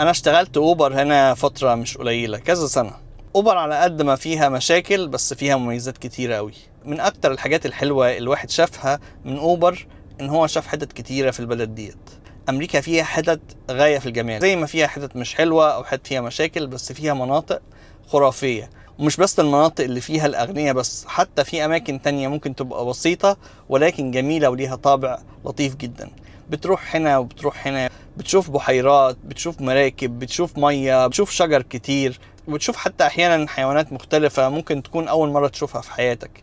انا اشتغلت اوبر هنا فترة مش قليلة، كذا سنة. اوبر على قد ما فيها مشاكل بس فيها مميزات كتيرة قوي. من اكتر الحاجات الحلوة الواحد شافها من اوبر ان هو شاف حتت كتيرة في البلد ديت. امريكا فيها حتت غاية في الجمال، زي ما فيها حتت مش حلوة او حتت فيها مشاكل، بس فيها مناطق خرافية. ومش بس المناطق اللي فيها الاغنياء بس، حتى في اماكن تانية ممكن تبقى بسيطة ولكن جميلة وليها طابع لطيف جدا. بتروح هنا وبتروح هنا، بتشوف بحيرات، بتشوف مراكب، بتشوف مية، بتشوف شجر كتير، وبتشوف حتى احيانا حيوانات مختلفة ممكن تكون اول مرة تشوفها في حياتك.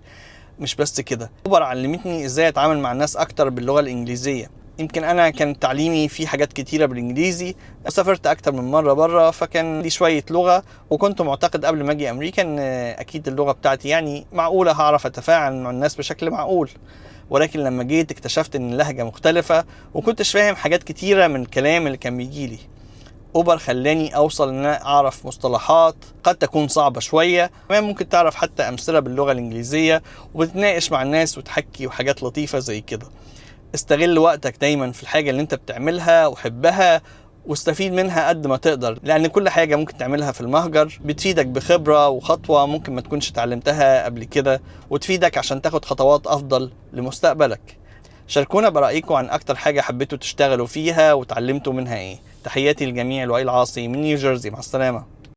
مش بس كده، اوبر علمتني ازاي اتعامل مع الناس اكتر باللغة الانجليزية. يمكن انا كان تعليمي في حاجات كتيرة بالانجليزي، سافرت اكتر من مرة برا، فكان لي شوية لغة، وكنت معتقد قبل ما اجي امريكا ان اكيد اللغة بتاعتي يعني معقولة، هعرف اتفاعل مع الناس بشكل معقول. ولكن لما جيت اكتشفت ان اللهجة مختلفة، وكنتش فاهم حاجات كتيرة من الكلام اللي كان بيجيلي. اوبر خلاني اوصل ان انا اعرف مصطلحات قد تكون صعبة شوية، كمان ممكن تعرف حتى امثلة باللغة الانجليزية، وتتناقش مع الناس وتحكي وحاجات لطيفة زي كده. استغل وقتك دايما في الحاجة اللي انت بتعملها وحبها، واستفيد منها قد ما تقدر، لان كل حاجة ممكن تعملها في المهجر بتفيدك بخبرة وخطوة ممكن ما تكونش اتعلمتها قبل كده، وتفيدك عشان تاخد خطوات افضل لمستقبلك. شاركونا برأيكم عن اكتر حاجة حبيتوا تشتغلوا فيها وتعلمتوا منها ايه. تحياتي للجميع، لؤي العاصي من نيوجيرسي، مع السلامة.